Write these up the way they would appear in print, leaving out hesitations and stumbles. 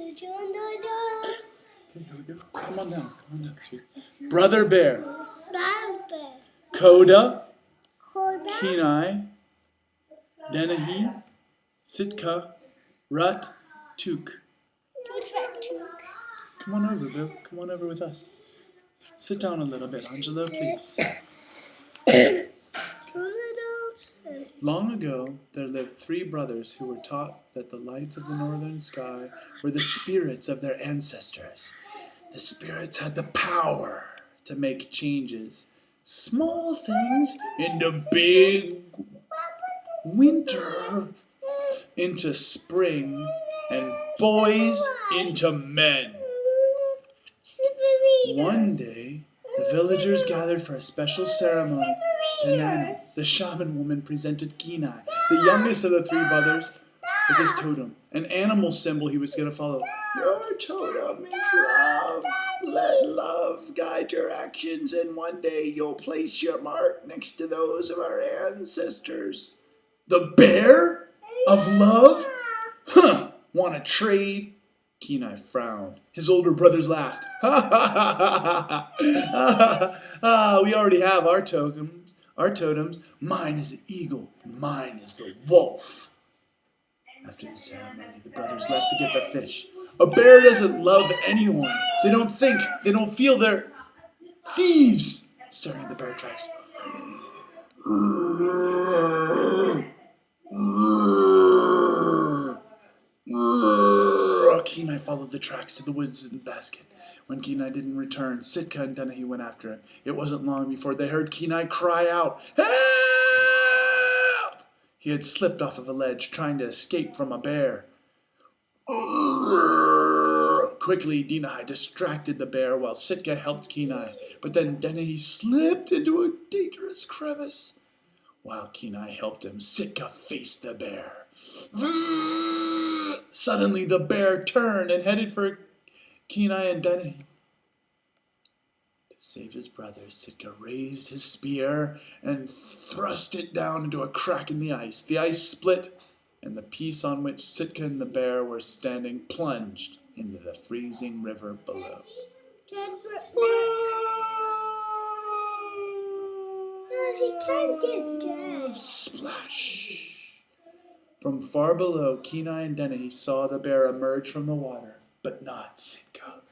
Okay, here we go. Come on down, sweet. Brother Bear. Coda. Kenai. Dennehy. Sitka. Rut. Took. Come on over, Bill. Come on over with us. Sit down a little bit, Angelo, please. Long ago, there lived 3 brothers who were taught that the lights of the northern sky were the spirits of their ancestors. The spirits had the power to make changes, small things into big winter, into spring, and boys into men. One day, the villagers gathered for a special ceremony. Tanana, the shaman woman, presented Kenai, the youngest of the 3 brothers, with his totem, an animal symbol he was going to follow. Your totem is love. Let love guide your actions, and one day you'll place your mark next to those of our ancestors. The bear of love? Huh, want to trade? Kenai frowned. His older brothers laughed. Ha ha ha ha ha! We already have our totems. Mine is the eagle, and mine is the wolf. After the ceremony, the brothers left to get the fish. A bear doesn't love anyone. They don't think. They don't feel. They're thieves. Staring at the bear tracks. Kenai followed the tracks to the woods in the basket. When Kenai didn't return, Sitka and Dennehy went after him. It wasn't long before they heard Kenai cry out, "Help!" He had slipped off of a ledge, trying to escape from a bear. Quickly, Dennehy distracted the bear while Sitka helped Kenai. But then Dennehy slipped into a dangerous crevice. While Kenai helped him, Sitka faced the bear. Suddenly, the bear turned and headed for Kenai and Dennehy. To save his brothers, Sitka raised his spear and thrust it down into a crack in the ice. The ice split, and the piece on which Sitka and the bear were standing plunged into the freezing river below. He can't get down. Splash! From far below, Kenai and Dennehy saw the bear emerge from the water, but not Sitka.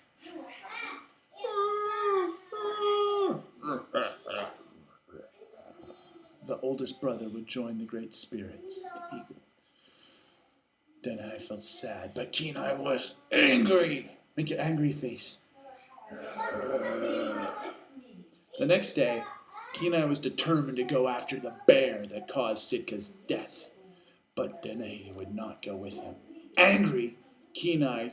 The oldest brother would join the great spirits, the eagle. Dennehy felt sad, but Kenai was angry. Make an angry face. The next day, Kenai was determined to go after the bear that caused Sitka's death. But Dennehy would not go with him. Angry, Kenai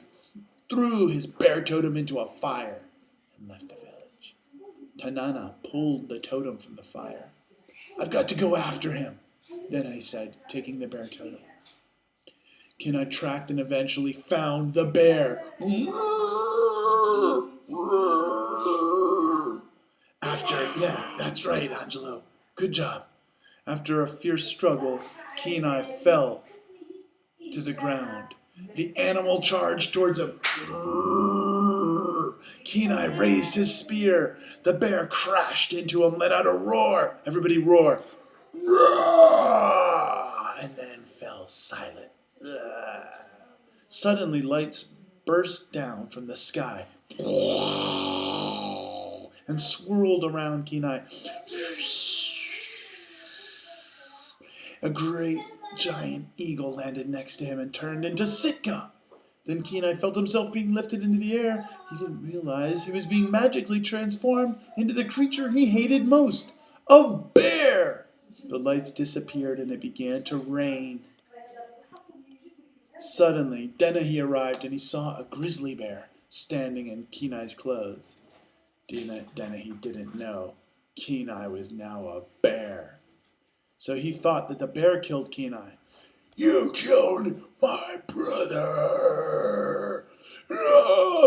threw his bear totem into a fire and left the village. Tanana pulled the totem from the fire. "I've got to go after him," Dennehy said, taking the bear totem. Kenai tracked and eventually found the bear. Yeah, that's right, Angelo. Good job. After a fierce struggle, Kenai fell to the ground. The animal charged towards him. Kenai raised his spear. The bear crashed into him, let out a roar. Everybody roar. Roar! And then fell silent. Suddenly, lights burst down from the sky and swirled around Kenai. A great giant eagle landed next to him and turned into Sitka. Then Kenai felt himself being lifted into the air. He didn't realize he was being magically transformed into the creature he hated most, a bear. The lights disappeared and it began to rain. Suddenly, Dennehy arrived and he saw a grizzly bear standing in Kenai's clothes. Dennehy didn't know Kenai was now a bear. So he thought that the bear killed Kenai. "You killed my brother!"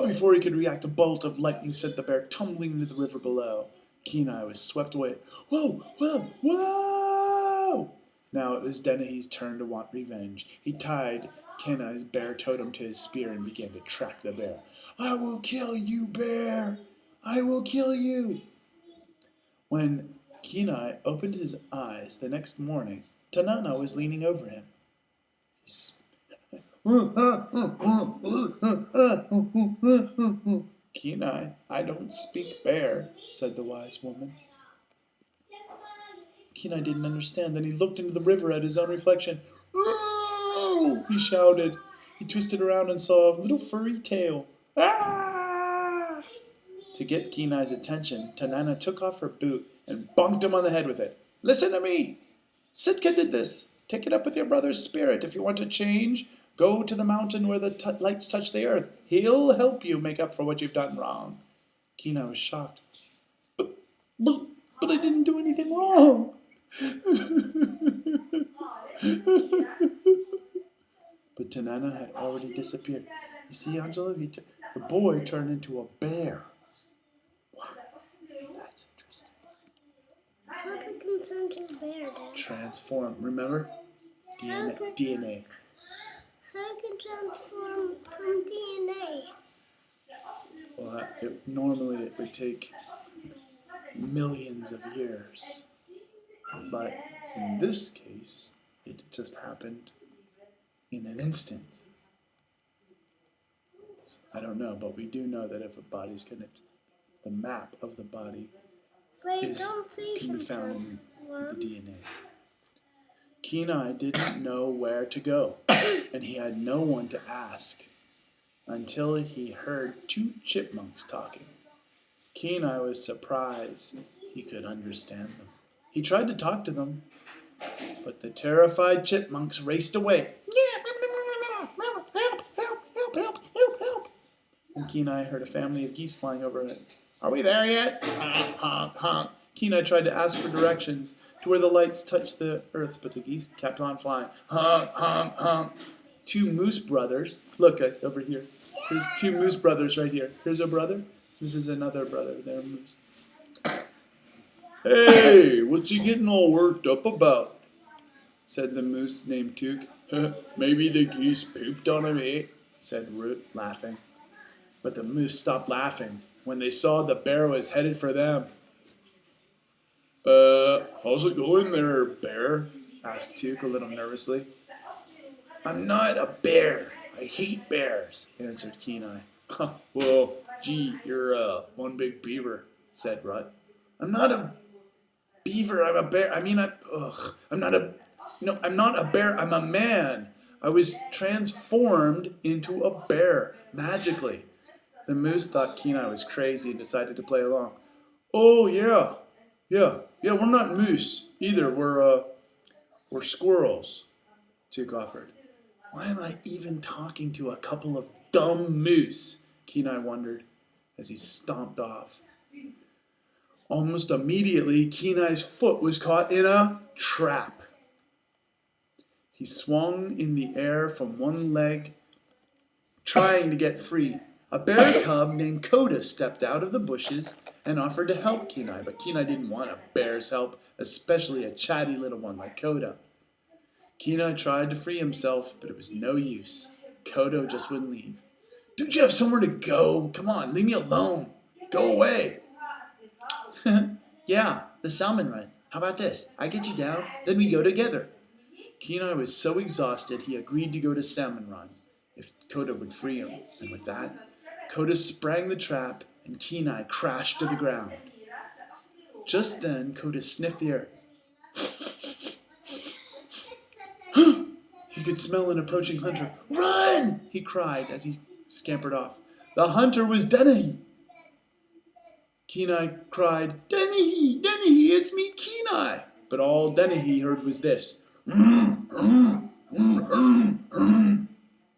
Before he could react, a bolt of lightning sent the bear tumbling into the river below. Kenai was swept away. Whoa, whoa, whoa! Now it was Dennehy's turn to want revenge. He tied Kenai's bear totem to his spear and began to track the bear. "I will kill you, bear! I will kill you!" When Kenai opened his eyes the next morning, Tanana was leaning over him. "Kenai, I don't speak bear," said the wise woman. Kenai didn't understand. Then he looked into the river at his own reflection. "Oh!" he shouted. He twisted around and saw a little furry tail. "Ah!" To get Kenai's attention, Tanana took off her boot and bonked him on the head with it. "Listen to me! Sitka did this. Take it up with your brother's spirit. If you want to change, go to the mountain where the lights touch the earth. He'll help you make up for what you've done wrong." Kenai was shocked. But I didn't do anything wrong." But Tanana had already disappeared. You see, Angelo, the boy turned into a bear. Wow, that's interesting. How can it turn to a bear, Dad? Transform, remember? DNA. How can transform from DNA? Well, normally it would take millions of years. But in this case, it just happened in an instant. So I don't know, but we do know that if a body's connected, the map of the body can be found in the DNA. Kenai didn't know where to go, and he had no one to ask until he heard two chipmunks talking. Kenai was surprised he could understand them. He tried to talk to them, but the terrified chipmunks raced away. Help. And Kenai heard a family of geese flying overhead. "Are we there yet?" Honk, honk, honk. Kenai tried to ask for directions to where the lights touched the earth, but the geese kept on flying. Honk, honk, honk. Two moose brothers. Look, guys, over here. There's two moose brothers right here. Here's a brother. This is another brother. They're moose. "Hey, what's you getting all worked up about?" said the moose named Took. "Maybe the geese pooped on him, eh?" said Root, laughing. But the moose stopped laughing when they saw the bear was headed for them. How's it going there, bear?" asked Took a little nervously. "I'm not a bear. I hate bears," answered Kenai. "Well, gee, you're one big beaver," said Rut. "I'm not a beaver, I'm a bear. I'm not a bear, I'm a man. I was transformed into a bear, magically." The moose thought Kenai was crazy and decided to play along. "Oh, yeah, we're not moose either, we're squirrels," Took offered. "Why am I even talking to a couple of dumb moose?" Kenai wondered as he stomped off. Almost immediately, Kenai's foot was caught in a trap. He swung in the air from one leg, trying to get free. A bear cub named Coda stepped out of the bushes and offered to help Kenai, but Kenai didn't want a bear's help, especially a chatty little one like Coda. Kenai tried to free himself, but it was no use. Coda just wouldn't leave. "Don't you have somewhere to go? Come on, leave me alone. Go away." "Yeah, the salmon run. How about this? I get you down, then we go together." Kenai was so exhausted he agreed to go to Salmon Run if Coda would free him, and with that, Coda sprang the trap and Kenai crashed to the ground. Just then, Coda sniffed the air. He could smell an approaching hunter. "Run!" he cried as he scampered off. The hunter was Dennehy. Kenai cried, Dennehy, it's me, Kenai." But all Dennehy heard was this.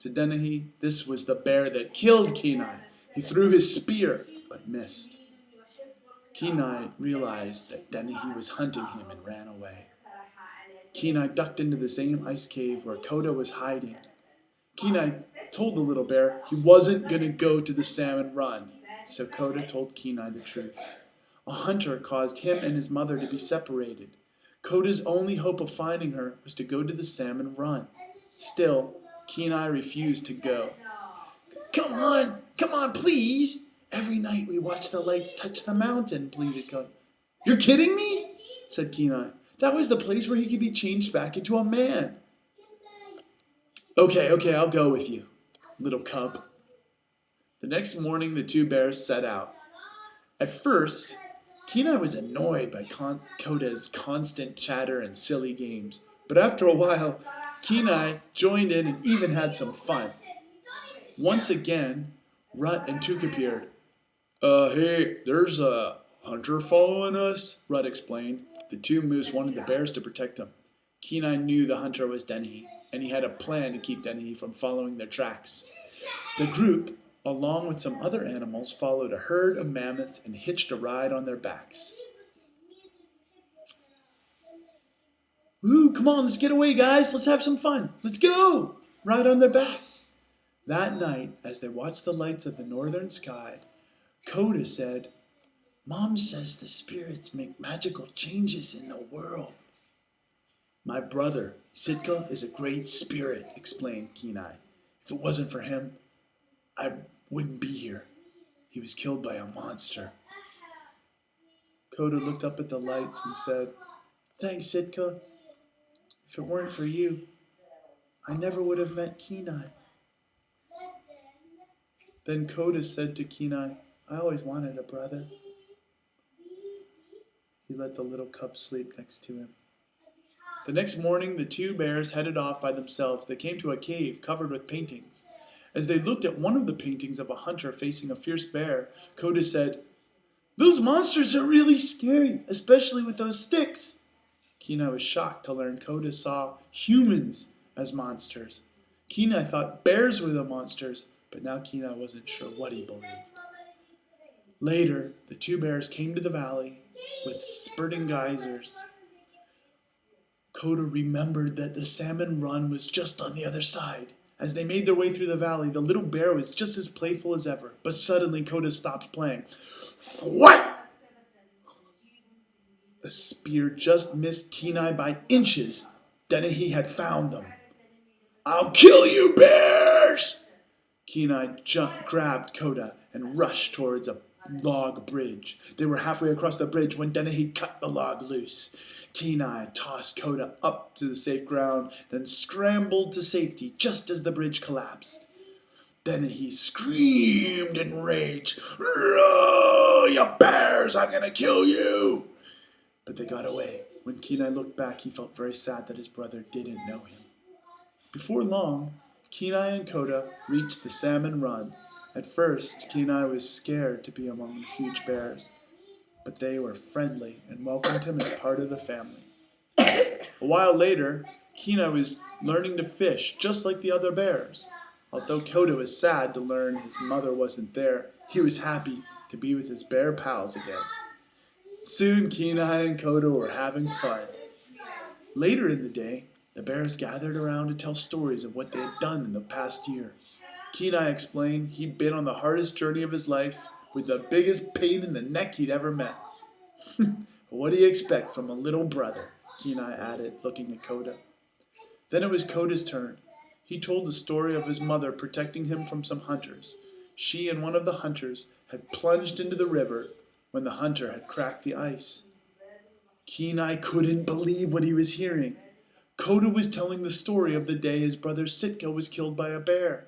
To Dennehy, this was the bear that killed Kenai. He threw his spear, but missed. Kenai realized that Dennehy was hunting him and ran away. Kenai ducked into the same ice cave where Coda was hiding. Kenai told the little bear he wasn't going to go to the Salmon Run, so Coda told Kenai the truth. A hunter caused him and his mother to be separated. Koda's only hope of finding her was to go to the salmon run. Still, Kenai refused to go. Come on, please. Every night we watch the lights touch the mountain, pleaded Koda. You're kidding me? Said Kenai. That was the place where he could be changed back into a man. Okay, I'll go with you, little cub. The next morning, the two bears set out. At first, Kenai was annoyed by Koda's constant chatter and silly games. But after a while, Kenai joined in and even had some fun. Once again, Rut and Tuk appeared. Hey, there's a hunter following us, Rut explained. The two moose wanted the bears to protect them. Kenai knew the hunter was Dennehy, and he had a plan to keep Dennehy from following their tracks. The group, along with some other animals, followed a herd of mammoths and hitched a ride on their backs. Woo, come on, let's get away, guys. Let's have some fun. Let's go! Ride on their backs. That night, as they watched the lights of the northern sky, Koda said, Mom says the spirits make magical changes in the world. My brother, Sitka, is a great spirit, explained Kenai. If it wasn't for him, I wouldn't be here. He was killed by a monster. Koda looked up at the lights and said, Thanks, Sitka. If it weren't for you, I never would have met Kenai. Then Koda said to Kenai, I always wanted a brother. He let the little cub sleep next to him. The next morning, the two bears headed off by themselves. They came to a cave covered with paintings. As they looked at one of the paintings of a hunter facing a fierce bear, Koda said, Those monsters are really scary, especially with those sticks. Kenai was shocked to learn Koda saw humans as monsters. Kenai thought bears were the monsters, but now Kenai wasn't sure what he believed. Later, the two bears came to the valley with spurting geysers. Koda remembered that the salmon run was just on the other side. As they made their way through the valley, the little bear was just as playful as ever, but suddenly Koda stopped playing. What? The spear just missed Kenai by inches. Dennehy had found them. I'll kill you, bears! Kenai grabbed Koda and rushed towards a log bridge. They were halfway across the bridge when Dennehy cut the log loose. Kenai tossed Koda up to the safe ground, then scrambled to safety just as the bridge collapsed. Dennehy screamed in rage, You bears, I'm gonna kill you! But they got away. When Kenai looked back, he felt very sad that his brother didn't know him. Before long, Kenai and Koda reached the salmon run. At first, Kenai was scared to be among the huge bears, but they were friendly and welcomed him as part of the family. A while later, Kenai was learning to fish just like the other bears. Although Koda was sad to learn his mother wasn't there, he was happy to be with his bear pals again. Soon, Kenai and Koda were having fun. Later in the day, the bears gathered around to tell stories of what they had done in the past year. Kenai explained he'd been on the hardest journey of his life with the biggest pain in the neck he'd ever met. What do you expect from a little brother? Kenai added, looking at Koda. Then it was Koda's turn. He told the story of his mother protecting him from some hunters. She and one of the hunters had plunged into the river when the hunter had cracked the ice. Kenai couldn't believe what he was hearing. Koda was telling the story of the day his brother Sitka was killed by a bear.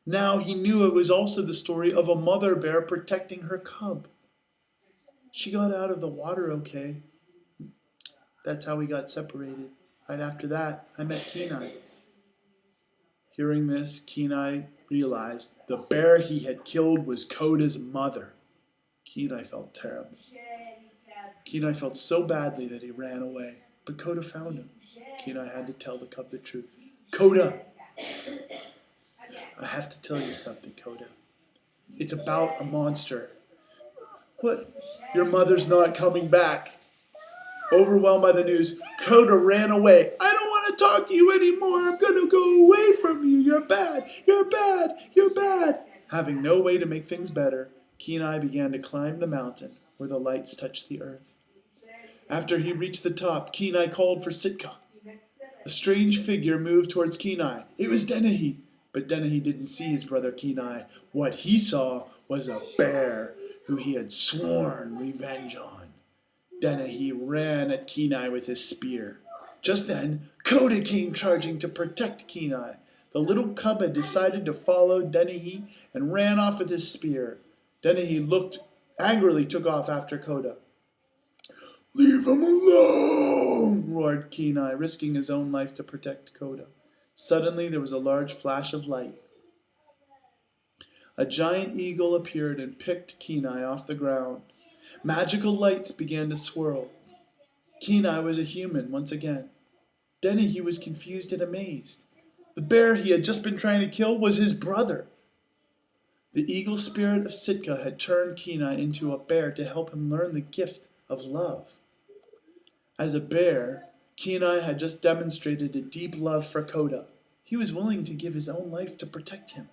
Now he knew it was also the story of a mother bear protecting her cub. She got out of the water okay. That's how we got separated. Right after that, I met Kenai. Hearing this, Kenai realized the bear he had killed was Koda's mother. Kenai felt terrible. Kenai felt so badly that he ran away, but Koda found him. Kenai had to tell the cub the truth. Koda! I have to tell you something, Koda. It's about a monster. What? Your mother's not coming back. Overwhelmed by the news, Koda ran away. I don't want to talk to you anymore. I'm going to go away from you. You're bad. You're bad. You're bad. Having no way to make things better, Kenai began to climb the mountain where the lights touched the earth. After he reached the top, Kenai called for Sitka. A strange figure moved towards Kenai. It was Dennehy, but Dennehy didn't see his brother Kenai. What he saw was a bear who he had sworn revenge on. Dennehy ran at Kenai with his spear. Just then, Koda came charging to protect Kenai. The little cub had decided to follow Dennehy and ran off with his spear. Dennehy angrily took off after Koda. "Leave him alone!" roared Kenai, risking his own life to protect Koda. Suddenly there was a large flash of light. A giant eagle appeared and picked Kenai off the ground. Magical lights began to swirl. Kenai was a human once again. Dennehy was confused and amazed. The bear he had just been trying to kill was his brother. The eagle spirit of Sitka had turned Kenai into a bear to help him learn the gift of love. As a bear, Kenai had just demonstrated a deep love for Koda. He was willing to give his own life to protect him.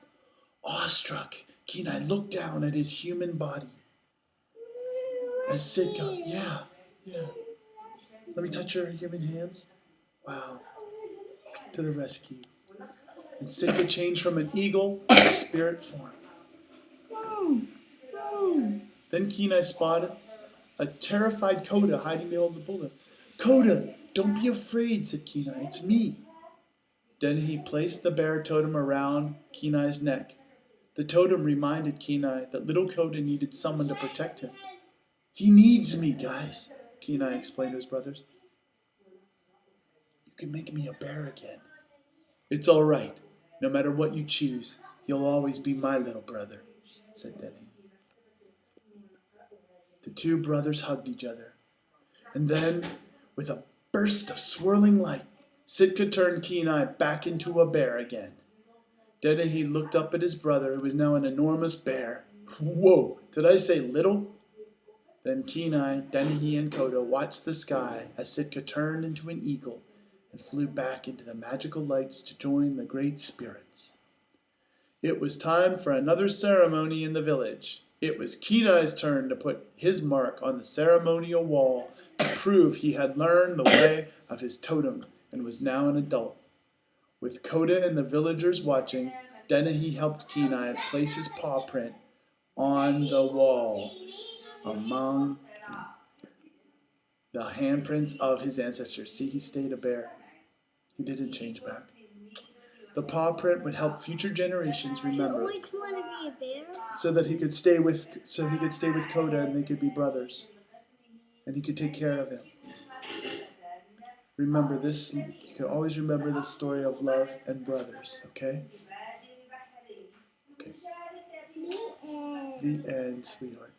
Awestruck, Kenai looked down at his human body. As Sitka, yeah. Let me touch your human hands. Wow. To the rescue. And Sitka changed from an eagle to a spirit form. Then Kenai spotted a terrified Koda hiding behind the bullet. "Koda, don't be afraid," said Kenai. "It's me." Then he placed the bear totem around Kenai's neck. The totem reminded Kenai that little Koda needed someone to protect him. "He needs me, guys," Kenai explained to his brothers. "You can make me a bear again." "It's all right. No matter what you choose, you'll always be my little brother," said Denny. The two brothers hugged each other. And then, with a burst of swirling light, Sitka turned Kenai back into a bear again. Dennehy looked up at his brother, who was now an enormous bear. "Whoa, did I say little?" Then Kenai, Dennehy, and Koda watched the sky as Sitka turned into an eagle and flew back into the magical lights to join the great spirits. It was time for another ceremony in the village. It was Kenai's turn to put his mark on the ceremonial wall to prove he had learned the way of his totem and was now an adult. With Koda and the villagers watching, Dennehy helped Kenai place his paw print on the wall among the handprints of his ancestors. See, he stayed a bear. He didn't change back. The paw print would help future generations remember. I always want to be a bear. So he could stay with Koda and they could be brothers. And he could take care of him. Remember this, you can always remember this story of love and brothers, okay? Okay. The end, sweetheart.